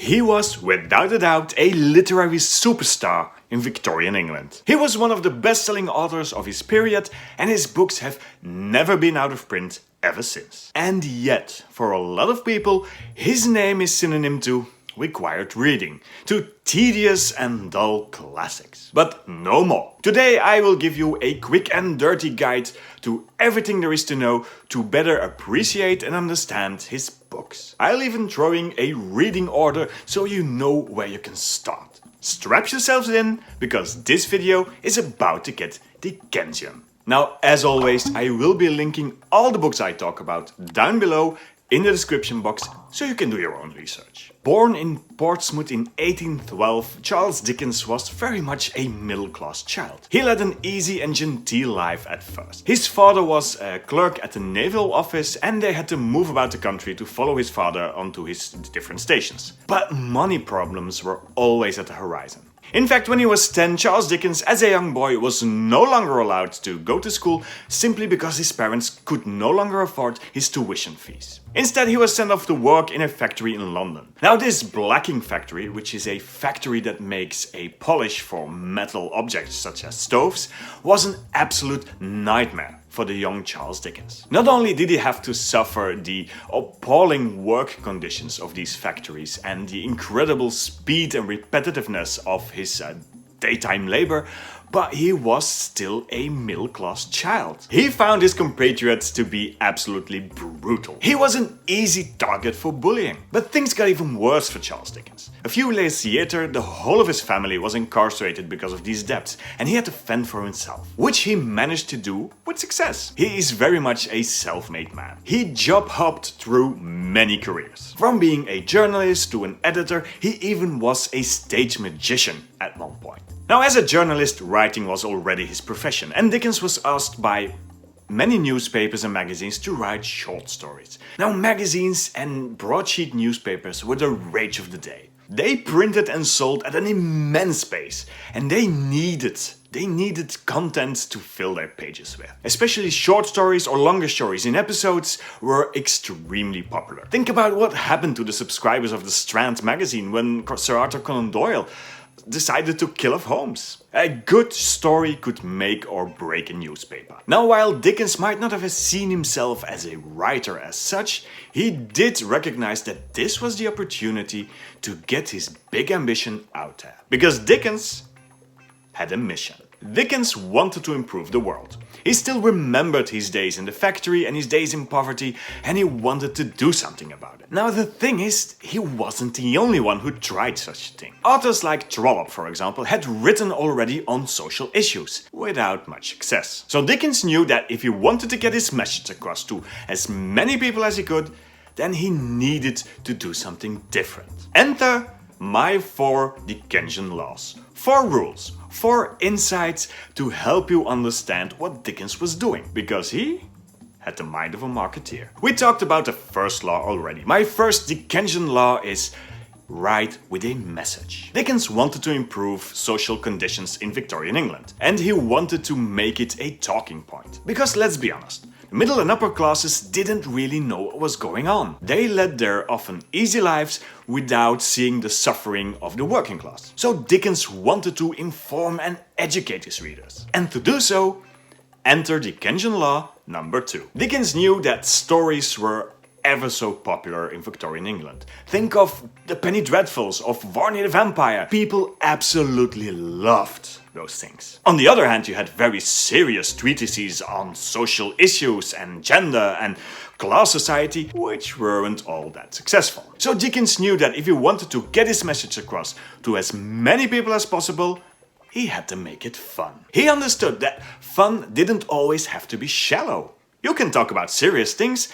He was, without a doubt, a literary superstar in Victorian England. He was one of the best-selling authors of his period, and his books have never been out of print ever since. And yet, for a lot of people, his name is synonym to required reading, to tedious and dull classics. But no more. Today I will give you a quick and dirty guide to everything there is to know to better appreciate and understand his books. I'll even throw in a reading order so you know where you can start. Strap yourselves in, because this video is about to get Dickensian. Now, as always, I will be linking all the books I talk about down below in the description box so you can do your own research. Born in Portsmouth in 1812, Charles Dickens was very much a middle-class child. He led an easy and genteel life at first. His father was a clerk at the naval office and they had to move about the country to follow his father onto his different stations. But money problems were always at the horizon. In fact, when he was 10, Charles Dickens, as a young boy, was no longer allowed to go to school simply because his parents could no longer afford his tuition fees. Instead, he was sent off to work in a factory in London. Now, this blacking factory, which is a factory that makes a polish for metal objects such as stoves, was an absolute nightmare for the young Charles Dickens. Not only did he have to suffer the appalling work conditions of these factories and the incredible speed and repetitiveness of his daytime labor, but he was still a middle-class child. He found his compatriots to be absolutely brutal. He was an easy target for bullying. But things got even worse for Charles Dickens. A few years later, the whole of his family was incarcerated because of these debts, and he had to fend for himself, which he managed to do with success. He is very much a self-made man. He job-hopped through many careers. From being a journalist to an editor, he even was a stage magician at one point. Now, as a journalist, writing was already his profession, and Dickens was asked by many newspapers and magazines to write short stories. Now, magazines and broadsheet newspapers were the rage of the day. They printed and sold at an immense pace, and they needed content to fill their pages with. Especially short stories or longer stories in episodes were extremely popular. Think about what happened to the subscribers of the Strand magazine when Sir Arthur Conan Doyle decided to kill off Holmes. A good story could make or break a newspaper. Now, while Dickens might not have seen himself as a writer as such, he did recognize that this was the opportunity to get his big ambition out there. Because Dickens had a mission. Dickens wanted to improve the world. He still remembered his days in the factory and his days in poverty, and he wanted to do something about it. Now, the thing is, he wasn't the only one who tried such a thing. Authors like Trollope, for example, had written already on social issues, without much success. So Dickens knew that if he wanted to get his message across to as many people as he could, then he needed to do something different. Enter my 4 Dickensian laws. 4 rules, 4 insights to help you understand what Dickens was doing, because he had the mind of a marketeer. We talked about the first law already. My first Dickensian law is write with a message. Dickens wanted to improve social conditions in Victorian England, and he wanted to make it a talking point. Because let's be honest, the middle and upper classes didn't really know what was going on. They led their often easy lives without seeing the suffering of the working class. So Dickens wanted to inform and educate his readers. And to do so, enter Dickensian law number 2. Dickens knew that stories were ever so popular in Victorian England. Think of the Penny Dreadfuls, of Varney the Vampire. People absolutely loved those things. On the other hand, you had very serious treatises on social issues and gender and class society, which weren't all that successful. So Dickens knew that if he wanted to get his message across to as many people as possible, he had to make it fun. He understood that fun didn't always have to be shallow. You can talk about serious things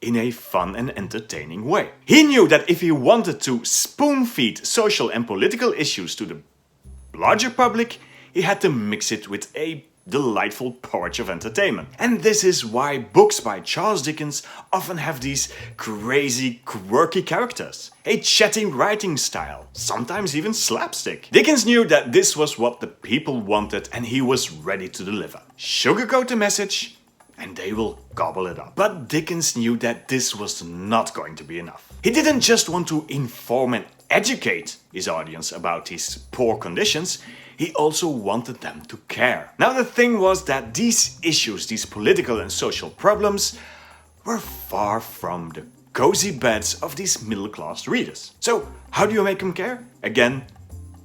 in a fun and entertaining way. He knew that if he wanted to spoon-feed social and political issues to the larger public, he had to mix it with a delightful porridge of entertainment. And this is why books by Charles Dickens often have these crazy, quirky characters. A chatting writing style, sometimes even slapstick. Dickens knew that this was what the people wanted and he was ready to deliver. Sugarcoat the message, and they will gobble it up. But Dickens knew that this was not going to be enough. He didn't just want to inform and educate his audience about these poor conditions, he also wanted them to care. Now the thing was that these issues, these political and social problems, were far from the cozy beds of these middle-class readers. So how do you make them care? Again,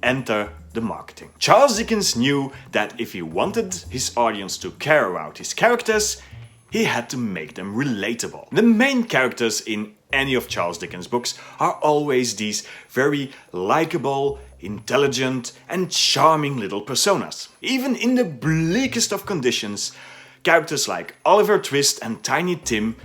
enter the marketing. Charles Dickens knew that if he wanted his audience to care about his characters, he had to make them relatable. The main characters in any of Charles Dickens' books are always these very likable, intelligent and charming little personas. Even in the bleakest of conditions, characters like Oliver Twist and Tiny Tim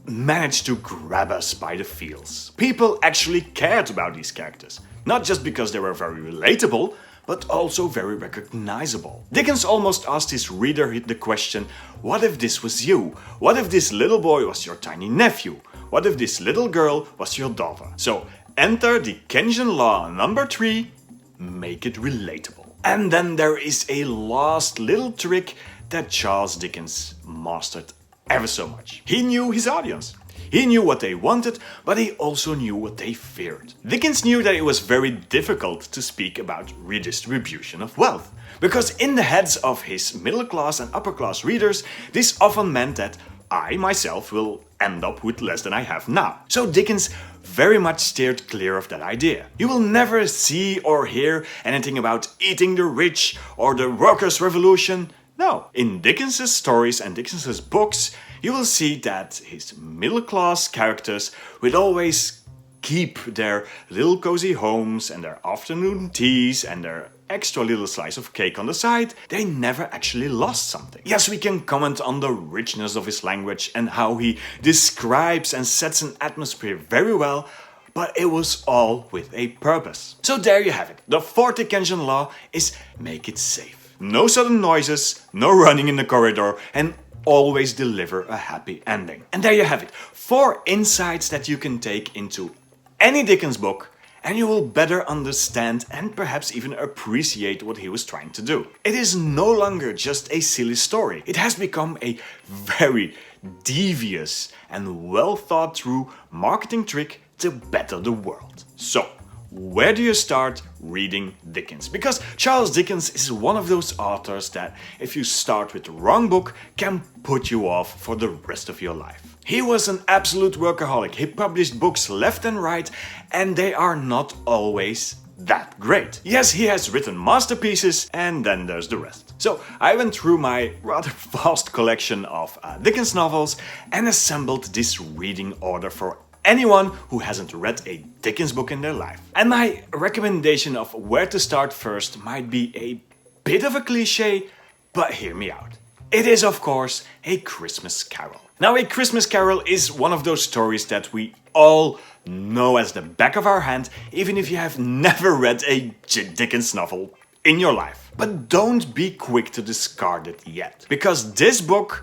managed to grab us by the feels. People actually cared about these characters, not just because they were very relatable, but also very recognizable. Dickens almost asked his reader the question, what if this was you? What if this little boy was your tiny nephew? What if this little girl was your daughter? So enter Dickensian law number 3, make it relatable. And then there is a last little trick that Charles Dickens mastered ever so much. He knew his audience. He knew what they wanted, but he also knew what they feared. Dickens knew that it was very difficult to speak about redistribution of wealth, because in the heads of his middle class and upper class readers, this often meant that I myself will end up with less than I have now. So Dickens very much steered clear of that idea. You will never see or hear anything about eating the rich or the workers' revolution. No, in Dickens's stories and Dickens's books, you will see that his middle-class characters would always keep their little cozy homes and their afternoon teas and their extra little slice of cake on the side. They never actually lost something. Yes, we can comment on the richness of his language and how he describes and sets an atmosphere very well, but it was all with a purpose. So there you have it. The 4th Dickensian law is make it safe. No sudden noises, no running in the corridor, and always deliver a happy ending. And there you have it. 4 insights that you can take into any Dickens book, and you will better understand and perhaps even appreciate what he was trying to do. It is no longer just a silly story. It has become a very devious and well thought through marketing trick to better the world. So, where do you start reading Dickens? Because Charles Dickens is one of those authors that, if you start with the wrong book, can put you off for the rest of your life. He was an absolute workaholic. He published books left and right, and they are not always that great. Yes, he has written masterpieces, and then there's the rest. So I went through my rather vast collection of Dickens novels and assembled this reading order for anyone who hasn't read a Dickens book in their life. And my recommendation of where to start first might be a bit of a cliche, but hear me out. It is, of course, A Christmas Carol. Now, A Christmas Carol is one of those stories that we all know as the back of our hand, even if you have never read a Dickens novel in your life. But don't be quick to discard it yet, because this book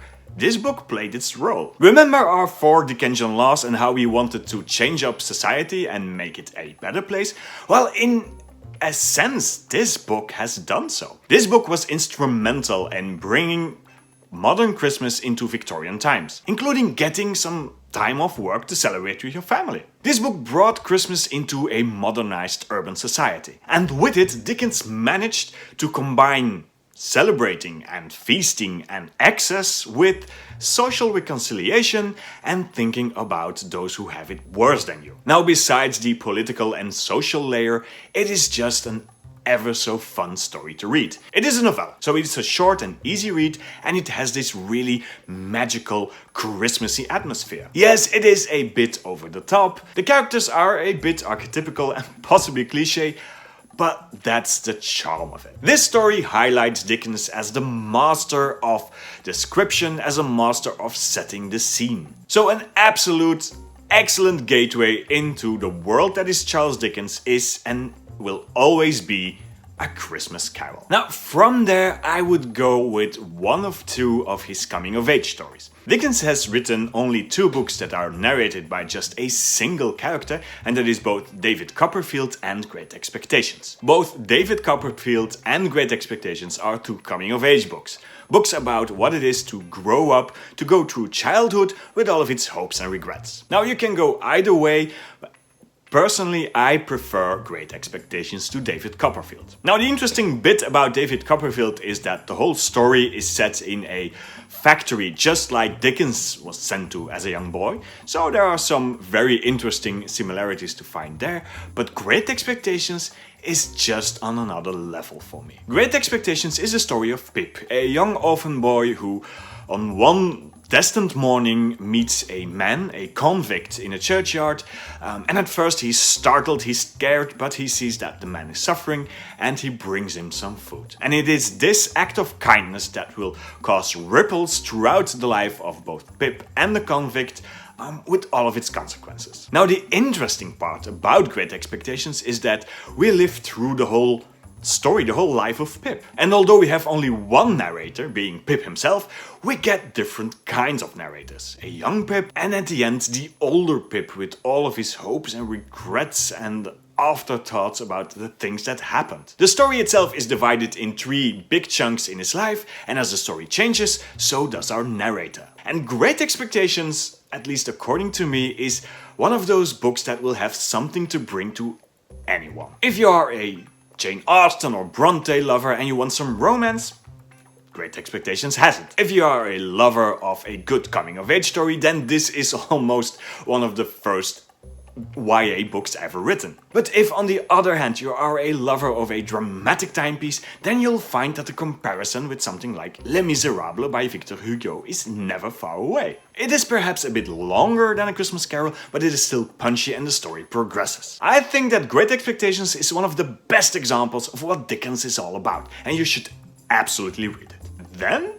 played its role. Remember our 4 Dickensian laws and how we wanted to change up society and make it a better place? Well, in a sense, this book has done so. This book was instrumental in bringing modern Christmas into Victorian times, including getting some time off work to celebrate with your family. This book brought Christmas into a modernized urban society. And with it, Dickens managed to combine celebrating and feasting and excess with social reconciliation and thinking about those who have it worse than you. Now, besides the political and social layer, it is just an ever so fun story to read. It is a novella, so it's a short and easy read, and it has this really magical Christmassy atmosphere. Yes, it is a bit over the top, the characters are a bit archetypical and possibly cliche, but that's the charm of it. This story highlights Dickens as the master of description, as a master of setting the scene. So an absolute excellent gateway into the world that is Charles Dickens is and will always be A Christmas Carol. Now, from there, I would go with one of 2 of his coming-of-age stories. Dickens has written only 2 books that are narrated by just a single character, and that is both David Copperfield and Great Expectations. Both David Copperfield and Great Expectations are 2 coming-of-age books. Books about what it is to grow up, to go through childhood with all of its hopes and regrets. Now, you can go either way. personally, I prefer Great Expectations to David Copperfield. Now, the interesting bit about David Copperfield is that the whole story is set in a factory, just like Dickens was sent to as a young boy. So there are some very interesting similarities to find there, but Great Expectations is just on another level for me. Great Expectations is a story of Pip, a young orphan boy who on one destined morning meets a man, a convict, in a churchyard, and at first he's startled, he's scared, but he sees that the man is suffering and he brings him some food. And it is this act of kindness that will cause ripples throughout the life of both Pip and the convict, with all of its consequences. Now, the interesting part about Great Expectations is that we live through the whole story, the whole life of Pip. And although we have only one narrator, being Pip himself, we get different kinds of narrators. A young Pip, and at the end, the older Pip with all of his hopes and regrets and afterthoughts about the things that happened. The story itself is divided in 3 big chunks in his life, and as the story changes, so does our narrator. And Great Expectations, at least according to me, is one of those books that will have something to bring to anyone. If you are a Jane Austen or Bronte lover and you want some romance, Great Expectations has it. If you are a lover of a good coming-of-age story, then this is almost one of the first YA books ever written. But if on the other hand you are a lover of a dramatic timepiece, then you'll find that the comparison with something like Les Miserables by Victor Hugo is never far away. It is perhaps a bit longer than A Christmas Carol, but it is still punchy and the story progresses. I think that Great Expectations is one of the best examples of what Dickens is all about, and you should absolutely read it. Then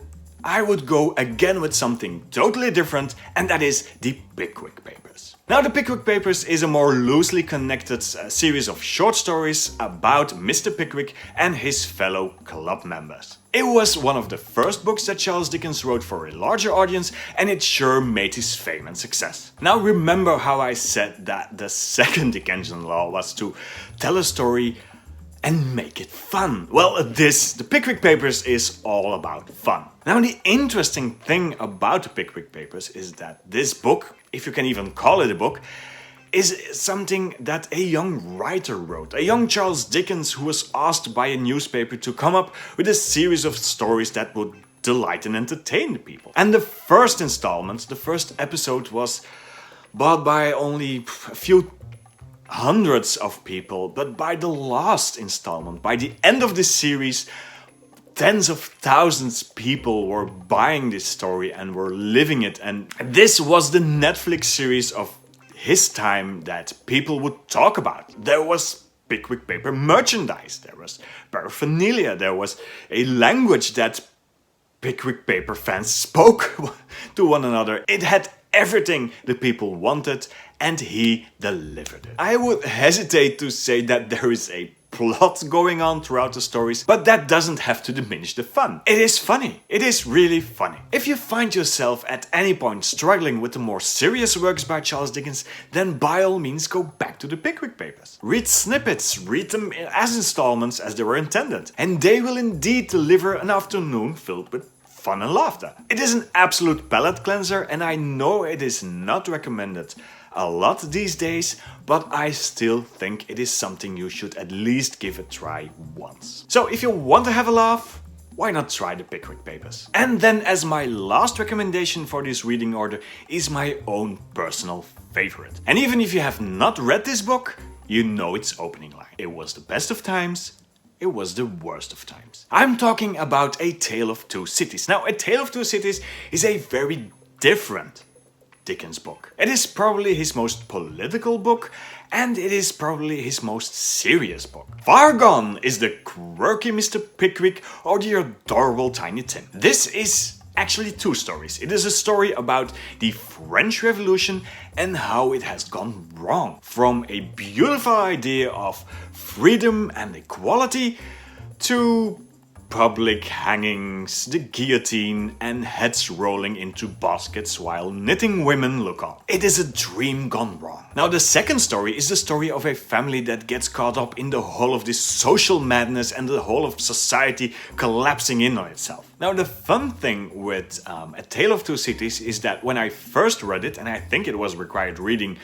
I would go again with something totally different, and that is the Pickwick Papers. Now, the Pickwick Papers is a more loosely connected series of short stories about Mr. Pickwick and his fellow club members. It was one of the first books that Charles Dickens wrote for a larger audience, and it sure made his fame and success. Now, remember how I said that the second Dickensian law was to tell a story and make it fun? Well, the Pickwick Papers is all about fun. Now, the interesting thing about the Pickwick Papers is that this book, if you can even call it a book, is something that a young writer wrote. A young Charles Dickens who was asked by a newspaper to come up with a series of stories that would delight and entertain the people. And the first installment, the first episode, was bought by only a few hundreds of people, but by the last installment, by the end of the series, tens of thousands of people were buying this story and were living it. And this was the Netflix series of his time that people would talk about. There was Pickwick Paper merchandise, there was paraphernalia, there was a language that Pickwick Paper fans spoke to one another. It had everything the people wanted, and he delivered it. I would hesitate to say that there is a plot going on throughout the stories, but that doesn't have to diminish the fun. It is funny. It is really funny. If you find yourself at any point struggling with the more serious works by Charles Dickens, then by all means go back to the Pickwick Papers. Read snippets, read them as installments as they were intended, and they will indeed deliver an afternoon filled with fun and laughter. It is an absolute palate cleanser, and I know it is not recommended a lot these days, but I still think it is something you should at least give a try once. So if you want to have a laugh, why not try the Pickwick Papers? And then, as my last recommendation for this reading order, is my own personal favorite. And even if you have not read this book, you know its opening line. It was the best of times, it was the worst of times. I'm talking about A Tale of Two Cities. Now, A Tale of Two Cities is a very different Dickens book. It is probably his most political book, and it is probably his most serious book. Far gone is the quirky Mr. Pickwick or the adorable Tiny Tim. This is actually two stories. It is a story about the French Revolution and how it has gone wrong. From a beautiful idea of freedom and equality to public hangings, the guillotine, and heads rolling into baskets while knitting women look on. It is a dream gone wrong. Now, the second story is the story of a family that gets caught up in the whole of this social madness and the whole of society collapsing in on itself. Now, the fun thing with A Tale of Two Cities is that when I first read it, and I think it was required reading,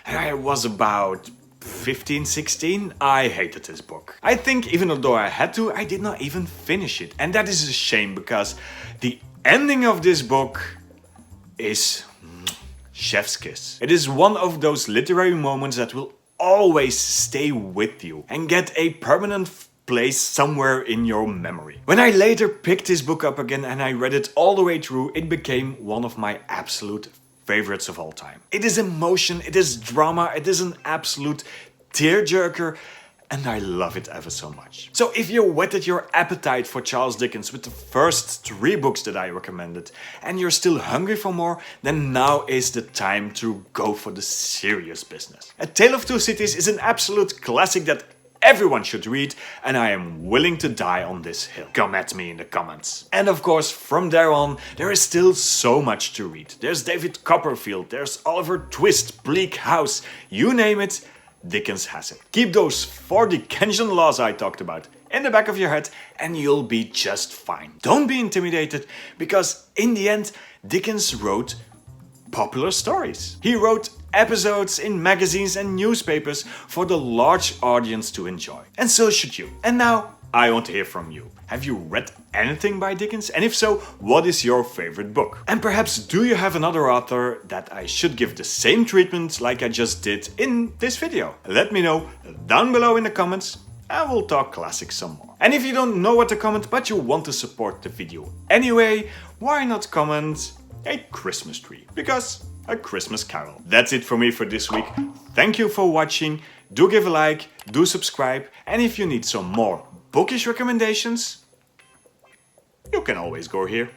and I was about 15, 16, I hated this book. I think even though I had to, I did not even finish it. And that is a shame because the ending of this book is chef's kiss. It is one of those literary moments that will always stay with you and get a permanent place somewhere in your memory. When I later picked this book up again and I read it all the way through, it became one of my absolute favorites of all time. It is emotion, it is drama, it is an absolute tearjerker, and I love it ever so much. So if you whetted your appetite for Charles Dickens with the first 3 books that I recommended, and you're still hungry for more, then now is the time to go for the serious business. A Tale of Two Cities is an absolute classic that everyone should read, and I am willing to die on this hill. Come at me in the comments. And of course, from there on, there is still so much to read. There's David Copperfield, there's Oliver Twist, Bleak House, you name it, Dickens has it. Keep those 4 Dickensian laws I talked about in the back of your head and you'll be just fine. Don't be intimidated, because in the end, Dickens wrote popular stories. He wrote episodes in magazines and newspapers for the large audience to enjoy. And so should you. And now, I want to hear from you. Have you read anything by Dickens? And if so, what is your favorite book? And perhaps do you have another author that I should give the same treatment like I just did in this video? Let me know down below in the comments and we'll talk classics some more. And if you don't know what to comment but you want to support the video anyway, why not comment a Christmas tree? Because a Christmas carol. That's it for me for this week. Thank you for watching. Do give a like, do subscribe, and if you need some more bookish recommendations, you can always go here.